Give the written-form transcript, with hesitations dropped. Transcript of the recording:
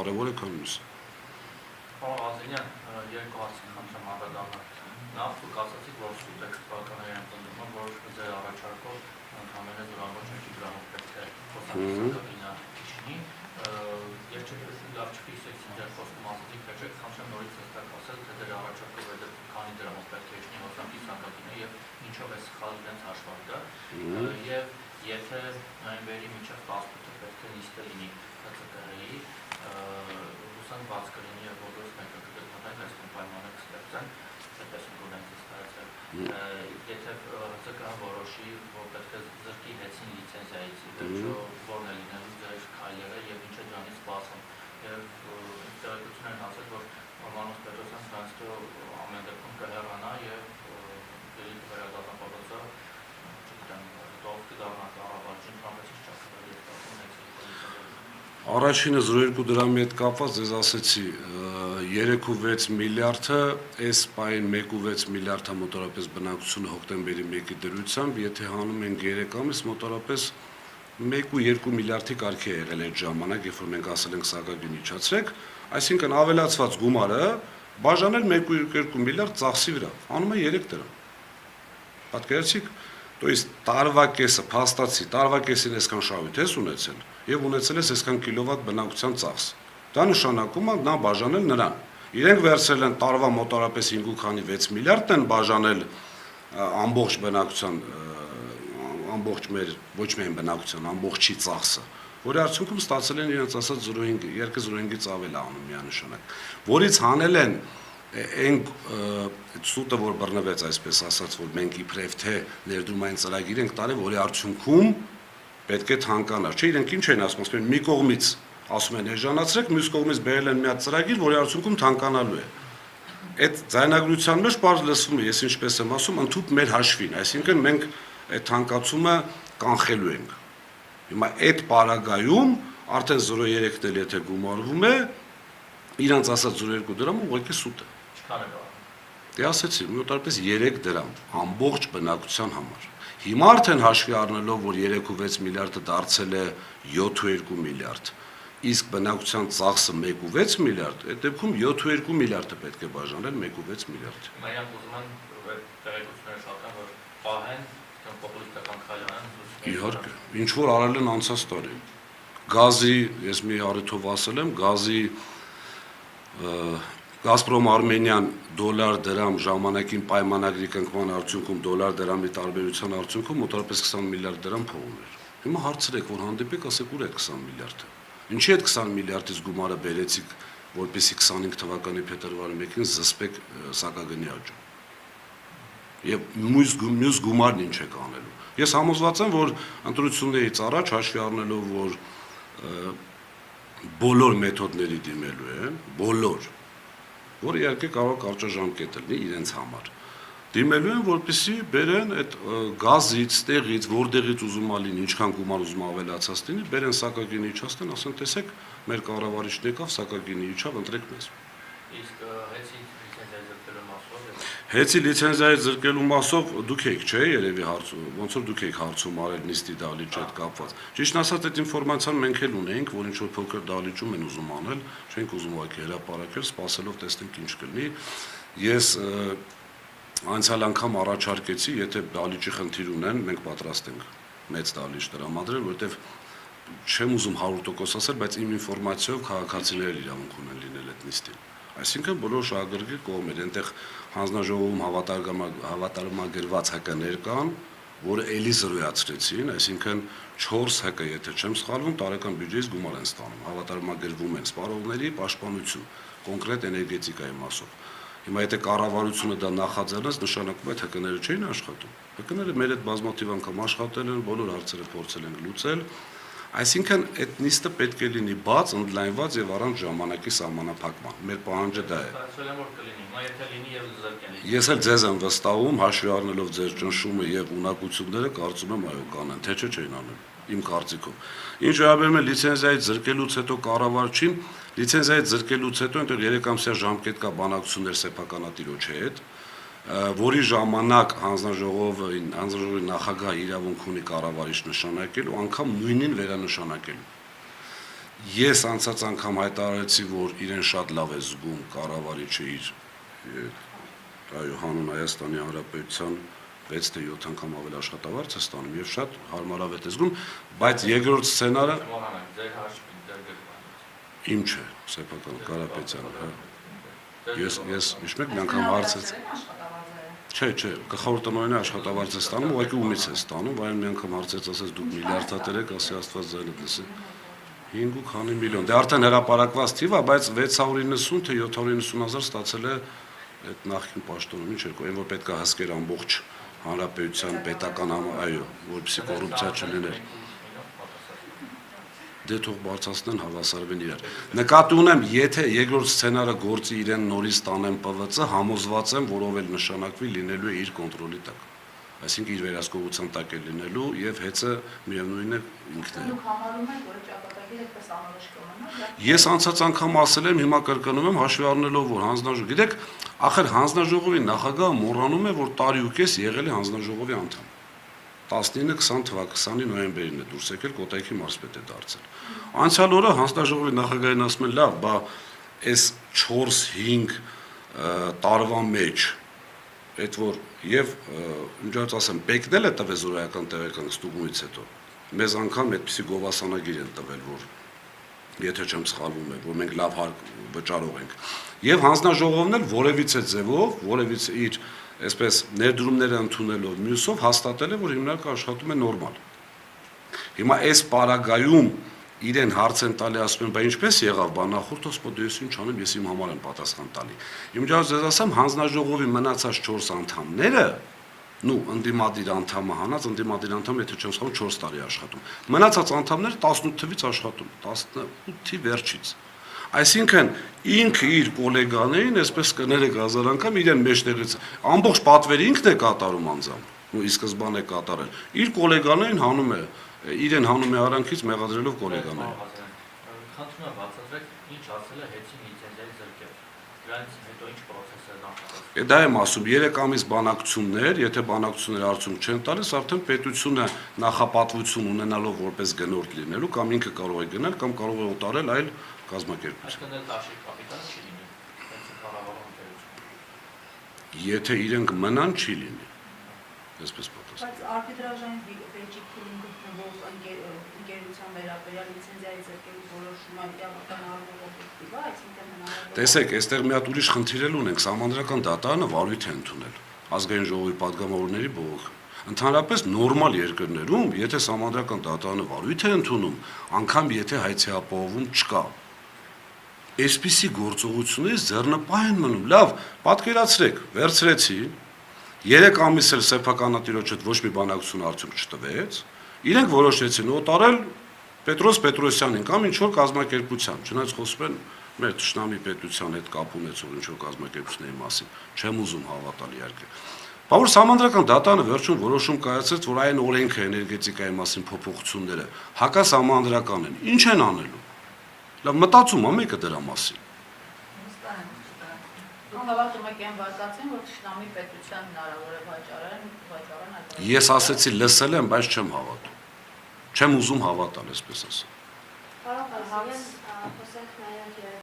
կարևոր է, քան մյուսը։ Պարոն Ազենյան, երկու հարցի խնդրեմ անդրադառնալ։ Նախ դուք ասացիք, որ սուտ եք բավականային ընդունում, որ ձեր առաջարկով ընդհանրապես զորավոր չնչի դրանով պետք է խոսակցությունն իջնի։ Ես լավ չփիսեցի ձեր խոսքում ասացիք, թե չեք խնդրեմ նորից հստակ ասել, թե ձեր առաջարկով այդ քանի դրանով պետք է իջնի հոսանքի սակագինը եւ ինչով է սխալ իրենց հաշվարկը։ Եվ եթե նոյեմբերի մինչև 18-ը պետք է նիստը լինի ՀՑԿ-ի, հուսանք բաց կլինի եւ որոշ մեկը կգտնվեն այս պայմանը կստեղծեն, այդպես ունենք ստացել։ Եթե ՀՑԿ-ն որոշի, որ պետք է զրկի հեցին լիցենզիայից, վերջո որն է լինելու ձեր քայլերը եւ ինչ է դրանից սպասում։ Եվ տեղեկություն են ասել, որ Մանուս Պետրոսյան Ֆրանսիո ամեն դեպքում կհեռանա եւ դեպի վերադառնալը, չգիտեմ, դով կդառնա կառավարություն համեցից չափել եւ տակում հեցի։ Առաջինը 0.2 դրամի հետ կապված ձեզ ասեցի 3.6 միլիարդը, այս պայն 1.6 միլիարդը մոտավորապես բնակչությունը հոկտեմբերի 1-ի դրությամբ, եթե հանում ենք 3 ամիս, մոտավորապես 1.2 միլիարդի կարգի է եղել այդ ժամանակ, երբ որ մենք ասել ենք սակագին իջացրեք, այսինքն ավելացված գումարը բաժանել 1.2 միլիարդ ծախսի վրա, անում է 3 դրամ։ Պատկերացիք, то есть տարվա կեսը փաստացի, տարվա կեսին այսքան շահույթ ես ունեցել եւ ունեցել ես այսքան կիլովատ բնակության ծախս։ Դա նշանակում է նա բաժանել նրան։ Իրենք վերցրել են տարվա մոտավորապես 5.6 միլիարդ են բաժանել ամբողջ բնակության, ամբողջ մեր ոչ միայն բնակության, ամբողջի ծախսը, որի արդյունքում ստացել են իրենց ասած 0.5-ից ավել անում միանշանակ, որից հանել են այն սուտը, որ բռնվեց, այսպես ասած, որ մենք իբրև թե ներդրումային ծրագիր ենք տարել, որի արդյունքում պետք է թանկանա, չէ, իրենք ինչ են ասում, մի կողմից ասում են էժանացրեք, մյուս կողմից բերել են մի հատ ծրագիր, որի արդյունքում թանկանալու է։ Այդ ձայնագրության մեջ բարձ լսվում է, ես ինչպես եմ ասում, ընդհանուր մեր հաշվին, այսինքն մենք այդ թանկացումը կանխելու ենք։ Հիմա այդ պարագայում արդեն 0.3-ն էլ եթե գումարվում է, իրանց ասած 0.2 դրամ ուղղակի սուտ է։ Ինչքան է դա։ Դե ասեցի, մոտավորապես 3 դրամ ամբողջ բնակության համար։ Հիմա արդեն հաշվի առնելով, որ 3.6 միլիարդը դարձել է 7.2 միլիարդ, իսկ բնակության ծախսը 1.6 միլիարդ, այդ դեպքում 7.2 միլիարդը պետք է բաժանել 1.6 միլիարդ։ Հիմա իրանք ուզում են տեղեկությունները շատան, որ պահեն, պոպուլիստական քայլ անեն։ Իհարկե, ինչ որ արել են անցած տարի։ Գազի, ես մի առիթով ասել եմ, գազի Գազպրոմ Արմենիան դոլար դրամ ժամանակին պայմանագրի կնքման արդյունքում դոլար դրամի տարբերության արդյունքում մոտավորապես 20 միլիարդ դրամ փող ուներ։ Հիմա հարցրեք, որ հանդիպեք, ասեք ուր է 20 միլիարդը։ Ինչի այդ 20 միլիարդից գումարը բերեցիք, որպեսզի 25 թվականի փետրվարի 1-ին զսպեք սակագնի աճը։ Եվ մյուս գումարն ինչ եք անելու։ Ես համոզված եմ, որ ընտրություններից առաջ հաշվի առնելով, որ բոլոր մեթոդների դիմելու են, բոլոր, որ իհարկե կարող կարճաժամկետ լինի իրենց համար։ Դիմելու են, որպեսզի բերեն այդ գազից, տեղից, որտեղից ուզում ա լինի, ինչքան գումար ուզում ավելացած լինի, բերեն սակագինի իջացնեն, ասեն, տեսեք, մեր կառավարիչն եկավ, սակագինի իջավ, ընտրեք մեզ։ Իսկ հեցի լիցենզիայի զրկելու մասով։ Հեցի լիցենզիայի զրկելու մասով դուք եք, չէ՞, երևի հարցում, ոնց որ դուք եք հարցում արել նիստի դահլիճի հետ կապված։ Ճիշտն ասած, այդ ինֆորմացիան մենք էլ ունենք, որ ինչ որ փոքր դահլիճում են ուզում անել, չենք ուզում ուղղակի հրապարակել, սպասելով տեսնենք ինչ կլինի։ Ես անցյալ անգամ առաջարկեցի, եթե դահլիճի խնդիր ունեն, մենք պատրաստ ենք մեծ դահլիճ տրամադրել, որովհետև չեմ ուզում 100% ասել, բայց իմ ինֆորմացիայով քաղաքացիները իրավունք ունեն լինել այդ նիստին։ Այսինքն բոլոր շահագրգիռ կողմեր, այնտեղ հանձնաժողովում հավատարմագրված ՀԿ-ներ կան, որը էլի զրոյացրեցին, այսինքն 4 ՀԿ, եթե չեմ սխալվում, տարեկան բյուջեից գումար են ստանում, հավատարմագրվում են սպառողների պաշտպանություն, կոնկրետ էներգետիկայի մասով։ Հիմա եթե կառավարությունը դա նախաձեռնեց, նշանակում է ՀԿ-ները չէին աշխատում։ ՀԿ-ները մեր հետ բազմաթիվ անգամ աշխատել են, բոլոր հարցերը փորձել են լուծել։ Այսինքն այդ նիստը պետք է լինի բաց, ընդլայնված եւ առանց ժամանակի սահմանափակման։ Մեր պահանջը դա է։ Ես էլ ձեզ եմ վստահում, հաշվի առնելով ձեր ճնշումը եւ ունակությունները, կարծում եմ այո կանեն, թե չէ չէին անել, իմ կարծիքով։ Ինչ վերաբերում է լիցենզիայից զրկելուց հետո կառավարչին, լիցենզիայից զրկելուց հետո այնտեղ 3 ամսյա ժամկետ կա բանակցություններ սեփականատիրոջի հետ, որի ժամանակ հանձնաժողովի նախագահ իրավունք ունի կառավարիչ նշանակելու, անգամ նույնին վերանշանակելու։ Ես անցած անգամ հայտարարեցի, որ իրեն շատ լավ է զգում կառավարիչը իր հանուն Հայաստանի Հանրապետության 6 թե 7 անգամ ավել աշխատավարձ է ստանում եւ շատ հարմարավետ է զգում, բայց երկրորդ սցենարը իմ չէ, սեփական Կարապետյան, հա։ Ես իշմեք մի անգամ հարցեցի։ Չէ, գլխավոր տնօրենը աշխատավարձ է ստանում, ուղղակի ումից է ստանում, վայր մի անգամ հարցեց, ասես դուք միլիարդատեր եք, ասի Աստված ձայնդ լսի։ 5 ու քանի միլիոն։ Դե արդեն հրապարակված թիվ է, բայց 690 թե 790 հազար ստացել է այդ նախկին պաշտոնը, ինչ երկու, այն որ պետք է հասկեր ամբողջ հանրապետության պետական այո, որպեսզի կոռուպցիա չլիներ։ Դե թող բարձրացնեն, հավասարվեն իրար։ Նկատի ունեմ, եթե երկրորդ սցենարը գործի իրեն նորից տանեն ՊՎԾ, համոզված եմ, որ ով էլ նշանակվի լինելու է իր կոնտրոլի տակ։ Այսինքն իր վերահսկողության տակ է լինելու եւ հեծը միևնույնն է ինքն է։ Դուք համարում եք, որ ճակատագիրը այդպես անորոշ կմնա։ Ես անցած անգամ ասել եմ, հիմա կրկնում եմ, հաշվի առնելով, որ հանձնաժողով, գիտեք, ախր հանձնաժողովի նախագահը մոռանում է, որ տարի ու կես եղել է հանձնաժողովի անդամ։ 19-20 թվականի նոյեմբերին է դուրս եկել Կոտայքի մարզպետ է դարձել։ Անցյալ օրը հանձնաժողովի նախագահին ասում են, լավ, բա այս 4-5 տարվա մեջ այդ որ եւ ինչպես ասեմ, պեկնել է տվել զորայական տեղական ստուգումից հետո։ Մեզ անգամ այդպիսի գովասանագիր են տվել, որ եթե չեմ սխալվում, որ մենք լավ հարկ վճարող ենք։ Եվ հանձնաժողովն էլ որևիցե ձևով, որևիցե իր այսպես ներդրումները ընդունելով մյուսով հաստատել է, որ հիմնարկը աշխատում է նորմալ։ Հիմա այս պարագայում իրեն հարց են տալի, ասում են, բա ինչպես եղավ, բա նախորդ հոսպոդեյս ինչ անեմ, ես իմ համար եմ պատասխան տալի։ Իմ ջանց ձեզ ասեմ, հանձնաժողովի մնացած 4 անդամները, ընդդիմադիր անդամը հանած, ընդդիմադիր անդամը, եթե չեմ սխալվում, 4 տարի աշխատում։ Մնացած անդամները 18 թվից աշխատում, 18-ի վերջից։ Այսինքն ինքը իր գոլեգաներին, այսպես կներեք հազար անգամ իրեն մեջտեղից ամբողջ պատվերը ինքն է կատարում անձամբ, ի սկզբանե կատարել։ Իր գոլեգաներին հանում է, իրեն հանում է արանքից մեղադրելով գոլեգաներին։ Խնդրում եմ բացատրեք, ինչ ասել է հեծի լիցենզիայի զրկել։ Դրանից հետո ինչ պրոցես է նախատեսվում։ Դա եմ ասում, 3 ամիս բանակցություններ, եթե բանակցությունները արդյունք չեն տալիս, արդեն պետությունը նախապատվություն ունենալով որպես գնորդ լինելու, կամ ինքը կարող է գնել, կամ կարող է օտարել այլ կազմակերպություն։ Եթե իրենք մնան, չի լինի։ Այսպես պատասխան։ Բայց արբիտրաժային վեճի փուլին գտնվող ընկերության վերաբերյալ լիցենզիայի զրկելու որոշումը իրավական առումով օբյեկտիվ է, այսինքն հնարավոր է։ Տեսեք, այստեղ մի հատ ուրիշ խնդիր էլ ունենք, Սահմանադրական դատարանը վարույթ է ընդունել ազգային ժողովի պատգամավորների բողոք։ Ընդհանրապես նորմալ երկրներում, եթե Սահմանադրական դատարանը վարույթ է ընդունում, անգամ եթե հայցի ապահովում չկա, այսպիսի գործողություններից ձեռնպահ են մնում։ Լավ, պատկերացրեք, վերցրեցի, 3 ամիս էլ սեփականատիրոջ հետ ոչ մի բանակցություն արդյունք չտվեց, իրենք որոշեցին օտարել Պետրոս Պետրոսյանին կամ ինչ-որ կազմակերպության, չնայած խոսում են մեր թշնամի պետության հետ կապ ունեցող ինչ-որ կազմակերպությունների մասին, չեմ ուզում հավատալ իհարկե։ Բա որ Սահմանադրական դատարանը վերջում որոշում կայացրեց, որ այն օրենքը էներգետիկայի մասին փոփոխությունները հակասահմանադրական են, ինչ են անելու։ Լավ, մտածում ա մեկը դրա մասին։ Դուք հավատում եք այն վարկածին, որ թշնամի պետության հնարավոր է վաճառեն այդ։ Ես ասեցի լսել եմ, բայց չեմ հավատում։ Չեմ ուզում հավատալ, այսպես ասեմ։ Կարող է խոսենք նաև